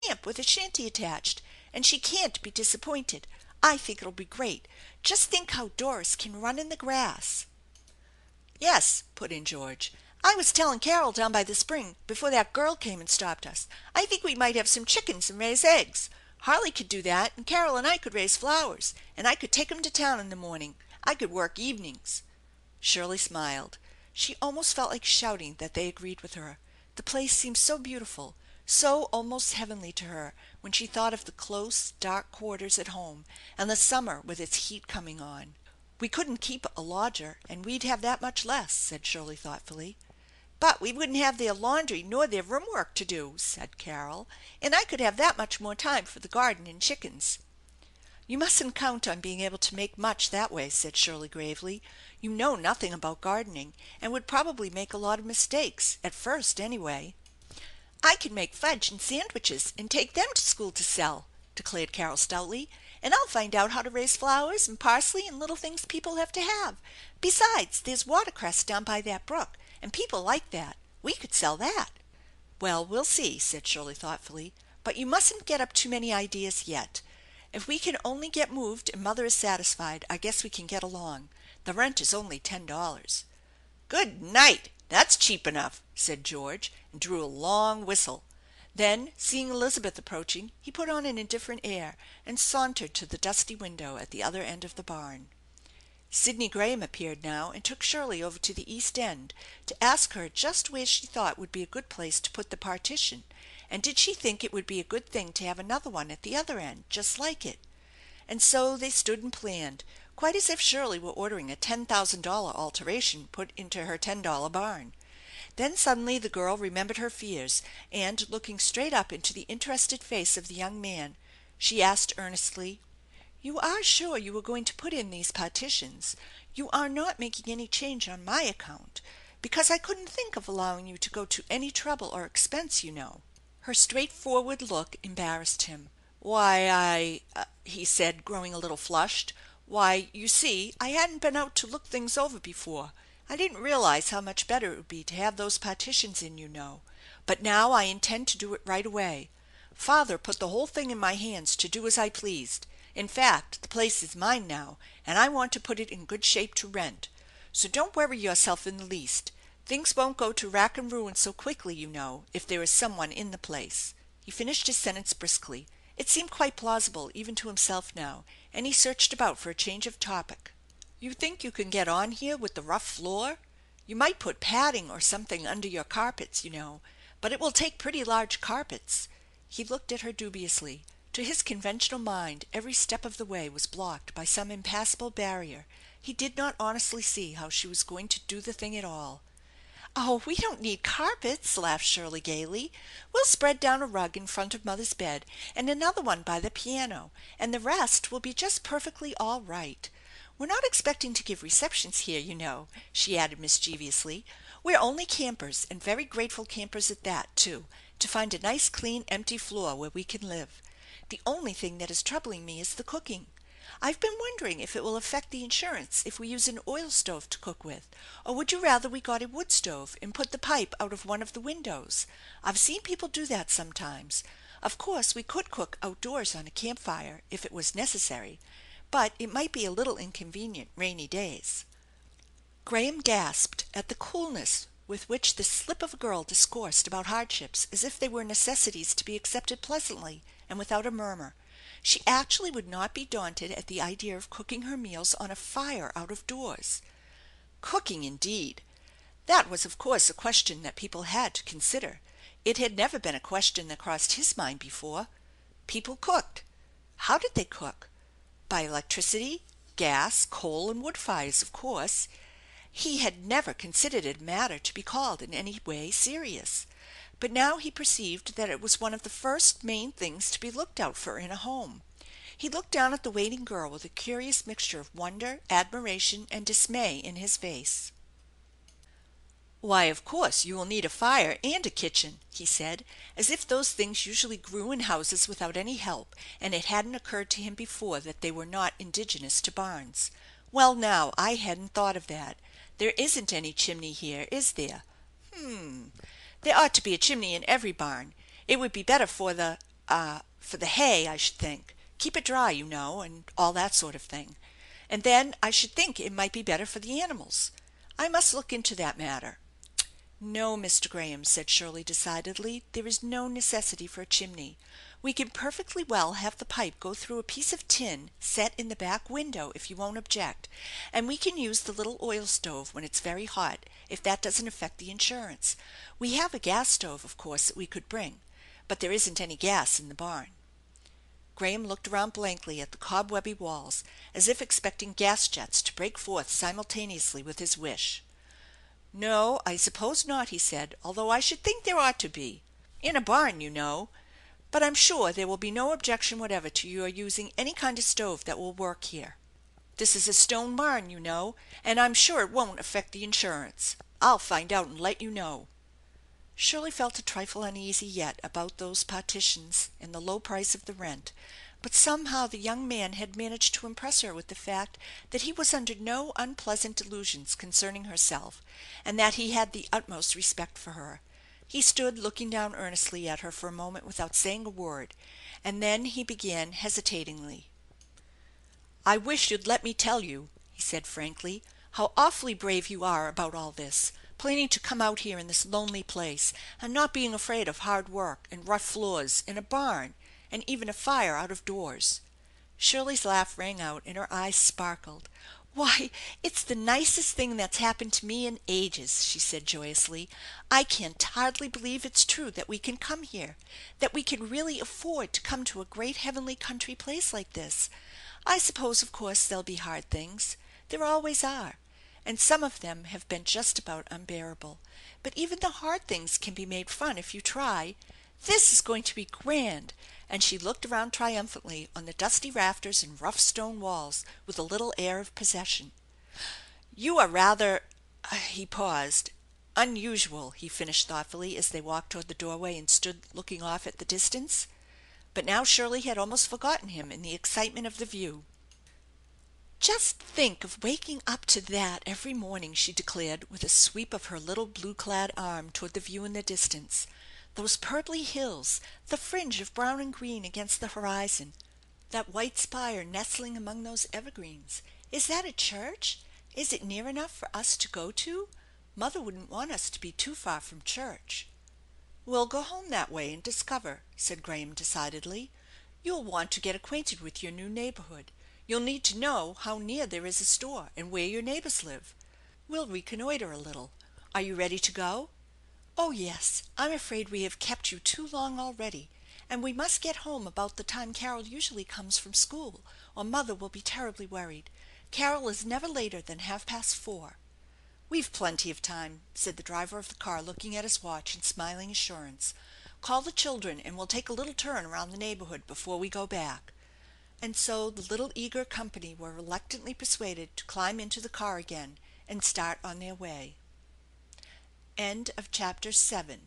camp with a shanty attached, and she can't be disappointed. I think it'll be great. Just think how Doris can run in the grass." "Yes," put in George. "I was telling Carol down by the spring before that girl came and stopped us. I think we might have some chickens and raise eggs. Harley could do that, and Carol and I could raise flowers, and I could take 'em to town in the morning. I could work evenings." Shirley smiled. She almost felt like shouting that they agreed with her. The place seemed so beautiful, so almost heavenly to her when she thought of the close, dark quarters at home, and the summer with its heat coming on. "We couldn't keep a lodger, and we'd have that much less," said Shirley thoughtfully. "But we wouldn't have their laundry nor their room work to do," said Carol, "and I could have that much more time for the garden and chickens." "You mustn't count on being able to make much that way," said Shirley gravely. "You know nothing about gardening, and would probably make a lot of mistakes, at first anyway." "I can make fudge and sandwiches and take them to school to sell," declared Carol stoutly. "And I'll find out how to raise flowers and parsley and little things people have to have. Besides, there's watercress down by that brook, and people like that. We could sell that." "Well, we'll see," said Shirley thoughtfully. "But you mustn't get up too many ideas yet. If we can only get moved and mother is satisfied, I guess we can get along. The rent is only $10." "Good night! That's cheap enough," said George, and drew a long whistle. Then, seeing Elizabeth approaching, he put on an indifferent air and sauntered to the dusty window at the other end of the barn. Sidney Graham appeared now and took Shirley over to the east end to ask her just where she thought would be a good place to put the partition, and did she think it would be a good thing to have another one at the other end just like it. And so they stood and planned, quite as if Shirley were ordering a $10,000 alteration put into her $10 barn. Then suddenly the girl remembered her fears, and, looking straight up into the interested face of the young man, she asked earnestly: "You are sure you are going to put in these partitions? You are not making any change on my account? Because I couldn't think of allowing you to go to any trouble or expense, you know." Her straightforward look embarrassed him. "Why, he said, growing a little flushed. "Why, you see, I hadn't been out to look things over before. I didn't realize how much better it would be to have those partitions in, you know. But now I intend to do it right away. Father put the whole thing in my hands to do as I pleased. In fact, the place is mine now, and I want to put it in good shape to rent. So don't worry yourself in the least. Things won't go to rack and ruin so quickly, you know, if there is someone in the place." He finished his sentence briskly. It seemed quite plausible even to himself now, and he searched about for a change of topic. "You think you can get on here with the rough floor? You might put padding or something under your carpets, you know, but it will take pretty large carpets." He looked at her dubiously. To his conventional mind every step of the way was blocked by some impassable barrier. He did not honestly see how she was going to do the thing at all. "Oh, we don't need carpets," laughed Shirley gaily. "We'll spread down a rug in front of mother's bed, and another one by the piano, and the rest will be just perfectly all right. We're not expecting to give receptions here, you know," she added mischievously. "We're only campers, and very grateful campers at that, too, to find a nice clean empty floor where we can live. The only thing that is troubling me is the cooking. I've been wondering if it will affect the insurance if we use an oil stove to cook with, or would you rather we got a wood stove and put the pipe out of one of the windows? I've seen people do that sometimes. Of course we could cook outdoors on a campfire if it was necessary, but it might be a little inconvenient rainy days." Graham gasped at the coolness with which this slip of a girl discoursed about hardships as if they were necessities to be accepted pleasantly and without a murmur. She actually would not be daunted at the idea of cooking her meals on a fire out of doors. Cooking, indeed! That was of course a question that people had to consider. It had never been a question that crossed his mind before. People cooked. How did they cook? By electricity, gas, coal, and wood fires, of course. He had never considered it a matter to be called in any way serious. But now he perceived that it was one of the first main things to be looked out for in a home. He looked down at the waiting girl with a curious mixture of wonder, admiration, and dismay in his face. "Why, of course you will need a fire and a kitchen," he said, as if those things usually grew in houses without any help, and it hadn't occurred to him before that they were not indigenous to barns. "Well, now, I hadn't thought of that. There isn't any chimney here, is there? There ought to be a chimney in every barn. It would be better for the for the hay, I should think. Keep it dry, you know, and all that sort of thing. And then I should think it might be better for the animals. I must look into that matter." "No, Mr. Graham," said Shirley decidedly, "there is no necessity for a chimney. We can perfectly well have the pipe go through a piece of tin set in the back window, if you won't object, and we can use the little oil stove when it's very hot, if that doesn't affect the insurance. We have a gas stove, of course, that we could bring, but there isn't any gas in the barn." Graham looked around blankly at the cobwebby walls, as if expecting gas jets to break forth simultaneously with his wish. "No, I suppose not," he said, "although I should think there ought to be. In a barn, you know. But I'm sure there will be no objection whatever to your using any kind of stove that will work here. This is a stone barn, you know, and I'm sure it won't affect the insurance. I'll find out and let you know." Shirley felt a trifle uneasy yet about those partitions and the low price of the rent, but somehow the young man had managed to impress her with the fact that he was under no unpleasant delusions concerning herself, and that he had the utmost respect for her. He stood looking down earnestly at her for a moment without saying a word, and then he began hesitatingly. "I wish you'd let me tell you," he said frankly, "how awfully brave you are about all this, planning to come out here in this lonely place, and not being afraid of hard work and rough floors and a barn, and even a fire out of doors." Shirley's laugh rang out and her eyes sparkled. "Why, it's the nicest thing that's happened to me in ages," she said joyously. "I can't hardly believe it's true that we can come here, that we can really afford to come to a great heavenly country place like this. I suppose of course there'll be hard things. There always are. And some of them have been just about unbearable. But even the hard things can be made fun if you try. This is going to be grand!" And she looked around triumphantly on the dusty rafters and rough stone walls with a little air of possession. "You are rather " he paused. "Unusual," he finished thoughtfully as they walked toward the doorway and stood looking off at the distance. But now Shirley had almost forgotten him in the excitement of the view. "Just think of waking up to that every morning!" she declared with a sweep of her little blue clad arm toward the view in the distance. "Those purply hills, the fringe of brown and green against the horizon, that white spire nestling among those evergreens. Is that a church? Is it near enough for us to go to? Mother wouldn't want us to be too far from church." "We'll go home that way and discover," said Graham decidedly. "You'll want to get acquainted with your new neighborhood. You'll need to know how near there is a store and where your neighbors live. We'll reconnoiter a little. Are you ready to go?" "Oh, yes. I'm afraid we have kept you too long already, and we must get home about the time Carol usually comes from school, or mother will be terribly worried. Carol is never later than 4:30. "We've plenty of time," said the driver of the car, looking at his watch and smiling assurance. "Call the children and we'll take a little turn around the neighborhood before we go back." And so the little eager company were reluctantly persuaded to climb into the car again and start on their way. CHAPTER VIII.